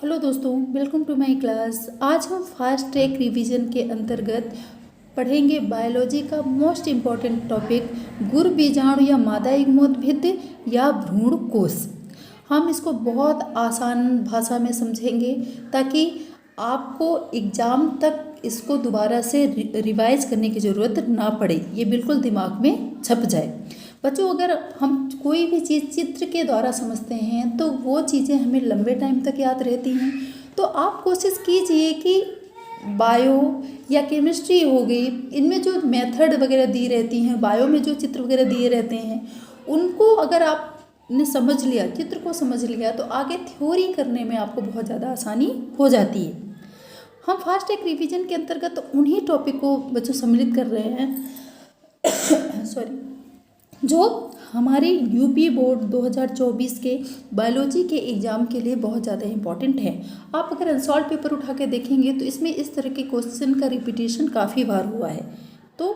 Hello दोस्तों, welcome to my class. आज हम फास्ट ट्रैक रिवीजन के अंतर्गत पढ़ेंगे बायोलॉजी का मोस्ट इम्पॉर्टेंट टॉपिक गुर बीजाणु या मादा युग्मोद्भिद या भ्रूण कोश। हम इसको बहुत आसान भाषा में समझेंगे ताकि आपको एग्ज़ाम तक इसको दोबारा से रिवाइज करने की ज़रूरत ना पड़े, ये बिल्कुल दिमाग में छप जाए। बच्चों, अगर हम कोई भी चीज़ चित्र के द्वारा समझते हैं तो वो चीज़ें हमें लंबे टाइम तक याद रहती हैं। तो आप कोशिश कीजिए कि बायो या केमिस्ट्री हो गई, इनमें जो मेथड वगैरह दी रहती हैं, बायो में जो चित्र वगैरह दिए रहते हैं, उनको अगर आपने समझ लिया, चित्र को समझ लिया, तो आगे थ्योरी करने में आपको बहुत ज़्यादा आसानी हो जाती है। हम फास्ट ट्रैक रिवीजन के अंतर्गत उन्हीं टॉपिक को बच्चों सम्मिलित कर रहे हैं सॉरी, जो हमारे यूपी बोर्ड 2024 के बायोलॉजी के एग्ज़ाम के लिए बहुत ज़्यादा इम्पॉर्टेंट है। आप अगर अनसॉल्व पेपर उठा के देखेंगे तो इसमें इस तरह के क्वेश्चन का रिपीटेशन काफ़ी बार हुआ है। तो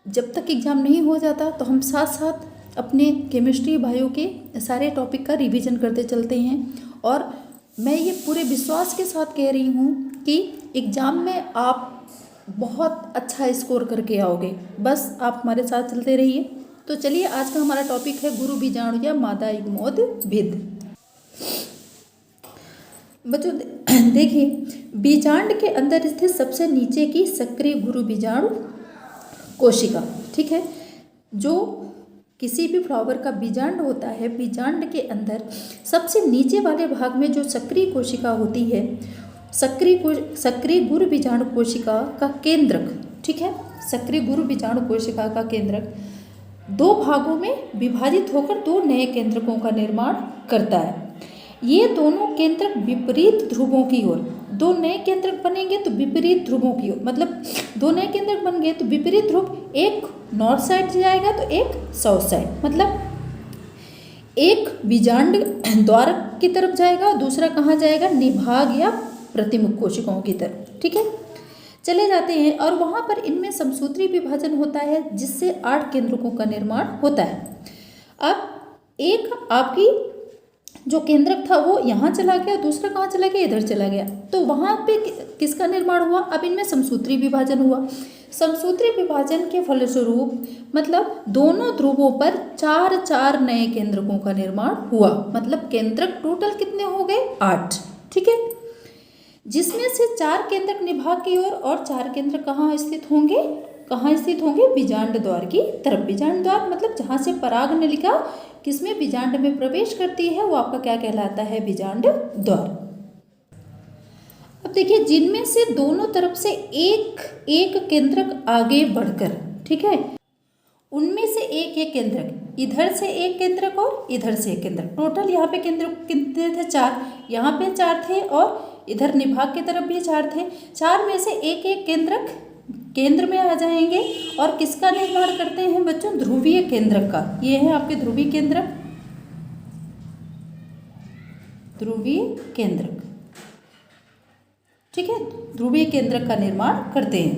जब तक एग्ज़ाम नहीं हो जाता तो हम साथ साथ अपने केमिस्ट्री बायो के सारे टॉपिक का रिवीजन करते चलते हैं। और मैं ये पूरे विश्वास के साथ कह रही हूँ कि एग्ज़ाम में आप बहुत अच्छा स्कोर करके आओगे, बस आप हमारे साथ चलते रहिए। तो चलिए, आज का हमारा टॉपिक है गुरु बीजाणु या मादा युग्मोद्भिद। बच्चों देखिए, बीजांड के अंदर स्थित सबसे नीचे की सक्रिय गुरु बीजाणु कोशिका, ठीक है। जो किसी भी फ्लावर का बीजांड होता है, बीजांड के अंदर सबसे नीचे वाले भाग में जो सक्रिय कोशिका होती है, सक्रिय गुरु बीजाणु कोशिका का केंद्रक, ठीक है, सक्रिय गुरु बीजाणु कोशिका का केंद्रक दो भागों में विभाजित होकर दो नए केंद्रकों का निर्माण करता है। ये दोनों केंद्रक विपरीत ध्रुवों की ओर, दो नए केंद्रक बनेंगे तो विपरीत ध्रुवों की ओर, मतलब दो नए केंद्रक बन गए तो विपरीत ध्रुव, एक नॉर्थ साइड जाएगा तो एक साउथ साइड, मतलब एक बीजांड द्वार की तरफ जाएगा और दूसरा कहाँ जाएगा, निभाग या प्रतिमुख कोशिकाओं की तरफ, ठीक है। चले जाते हैं और वहाँ पर इनमें समसूत्री विभाजन होता है जिससे 8 केंद्रकों का निर्माण होता है। अब एक आपकी जो केंद्रक था वो यहाँ चला गया, दूसरा कहाँ चला गया, इधर चला गया, तो वहाँ पे किसका निर्माण हुआ, अब इनमें समसूत्री विभाजन हुआ। समसूत्री विभाजन के फलस्वरूप मतलब दोनों ध्रुवों पर 4 नए केंद्रकों का निर्माण हुआ, मतलब केंद्रक टोटल कितने हो गए, 8, ठीक है। जिसमें से 4 केंद्रक निभाग की ओर और 4 केंद्रक कहाँ स्थित होंगे, बीजांड द्वार की तरफ। बीजांड द्वार मतलब जहाँ से पराग नलिका किसमें, बीजांड में प्रवेश करती है, वो आपका क्या कहलाता है, बीजांड द्वार। अब देखिए, जिनमें से दोनों तरफ से एक केंद्रक आगे बढ़कर, ठीक है, उनमें से एक केंद्रक, इधर से एक केंद्रक और इधर से एक केंद्रक, टोटल यहाँ पे केंद्रक कितने थे, 4, यहाँ पे 4 थे और इधर निभाग की तरफ भी 4 थे। 4 में से एक केंद्रक केंद्र में आ जाएंगे और किसका निर्माण करते हैं बच्चों, ध्रुवीय केंद्रक का। ये है आपके ध्रुवीय केंद्रक, ठीक है, ध्रुवीय केंद्रक का निर्माण करते हैं।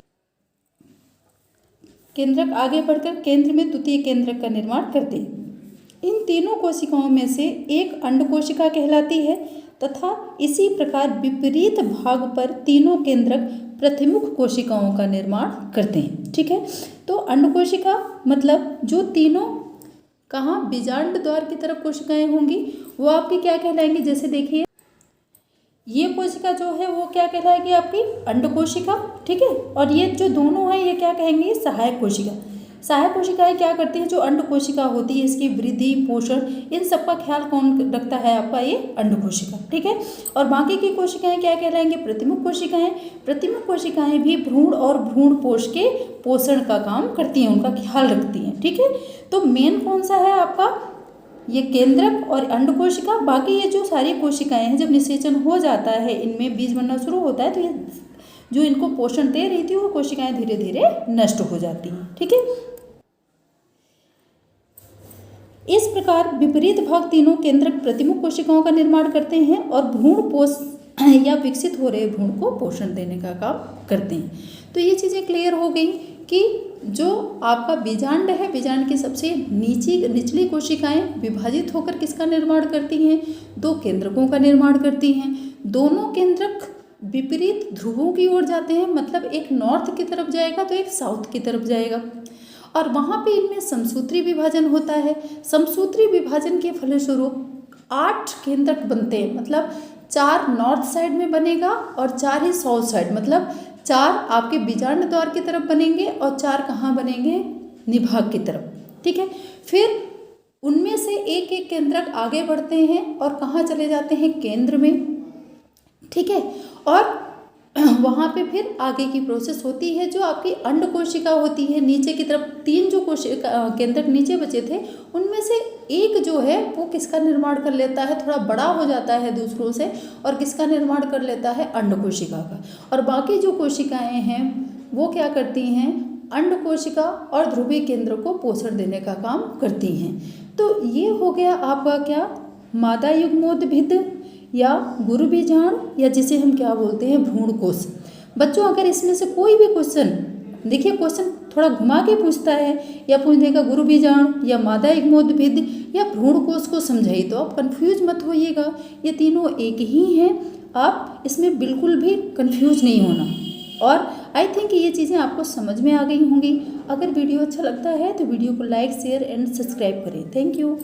केंद्रक आगे बढ़कर केंद्र में द्वितीय केंद्रक का निर्माण करते हैं। इन तीनों कोशिकाओं में से एक अंड कोशिका कहलाती है तथा इसी प्रकार विपरीत भाग पर तीनों केंद्रक प्रतिमुख कोशिकाओं का निर्माण करते हैं, ठीक है। तो अंड कोशिका मतलब जो तीनों कहाँ, बीजांड द्वार की तरफ कोशिकाएं होंगी, वो आपकी क्या कहलाएंगी, जैसे देखिए ये कोशिका जो है वो क्या कहलाएगी, आपकी अंड कोशिका, ठीक है। और ये जो दोनों है ये क्या कहेंगे, सहायक कोशिका। सहायक कोशिकाएं क्या करती हैं, जो अंड कोशिका होती है इसकी वृद्धि, पोषण, इन सब का ख्याल कौन रखता है, आपका ये अंड कोशिका, ठीक है। और बाकी की कोशिकाएं क्या कहलाएंगे, प्रतिमुख कोशिकाएं। प्रतिमुख कोशिकाएं भी भ्रूण और भ्रूण पोष के पोषण का काम करती हैं, उनका ख्याल रखती हैं, ठीक है। तो मेन कौन सा है आपका, ये केंद्रक और अंड कोशिका। बाकी ये जो सारी कोशिकाएं हैं, जब निषेचन हो जाता है, इनमें बीज बनना शुरू होता है, तो ये जो इनको पोषण दे रही थी वो कोशिकाएं धीरे धीरे नष्ट हो जाती हैं, ठीक है। इस प्रकार विपरीत भाग तीनों केंद्रक प्रतिमुख कोशिकाओं का निर्माण करते हैं और भ्रूण पोष या विकसित हो रहे भ्रूण को पोषण देने का काम करते हैं। तो ये चीज़ें क्लियर हो गई कि जो आपका बीजांड है, बीजांड की सबसे निचली कोशिकाएं विभाजित होकर किसका निर्माण करती हैं? 2 केंद्रकों का निर्माण करती हैं। दोनों केंद्रक विपरीत ध्रुवों की ओर जाते हैं, मतलब एक नॉर्थ की तरफ जाएगा तो एक साउथ की तरफ जाएगा, और वहाँ पे इनमें समसूत्री विभाजन होता है। समसूत्री विभाजन के फलस्वरूप 8 केंद्रक बनते हैं, मतलब 4 नॉर्थ साइड में बनेगा और 4 ही साउथ साइड, मतलब 4 आपके बीजांड द्वार की तरफ बनेंगे और 4 कहाँ बनेंगे? निभाग की तरफ, ठीक है। फिर उनमें से एक एक केंद्रक आगे बढ़ते हैं और कहाँ चले जाते हैं? केंद्र में, ठीक है। और वहाँ पे फिर आगे की प्रोसेस होती है, जो आपकी अंड कोशिका होती है नीचे की तरफ। 3 जो केंद्रक नीचे बचे थे उनमें से एक जो है वो किसका निर्माण कर लेता है? थोड़ा बड़ा हो जाता है दूसरों से, और किसका निर्माण कर लेता है? अंड कोशिका का। और बाकी जो कोशिकाएं हैं वो क्या करती हैं? अंड कोशिका और ध्रुवीय केंद्र को पोषण देने का काम करती हैं। तो ये हो गया आपका क्या? मादा युग्मोद्भिद या गुरु बीजाणु, या जिसे हम क्या बोलते हैं? भ्रूणकोश। बच्चों अगर इसमें से कोई भी क्वेश्चन, देखिए क्वेश्चन थोड़ा घुमा के पूछता है, या पूछ देगा गुरु बीजाणु या मादा युग्मोद्भिद या भ्रूणकोश को समझाइए, तो आप कंफ्यूज मत होइएगा, ये तीनों एक ही हैं, आप इसमें बिल्कुल भी कंफ्यूज नहीं होना। और आई थिंक ये चीज़ें आपको समझ में आ गई होंगी। अगर वीडियो अच्छा लगता है तो वीडियो को लाइक, शेयर एंड सब्सक्राइब करें। Thank you.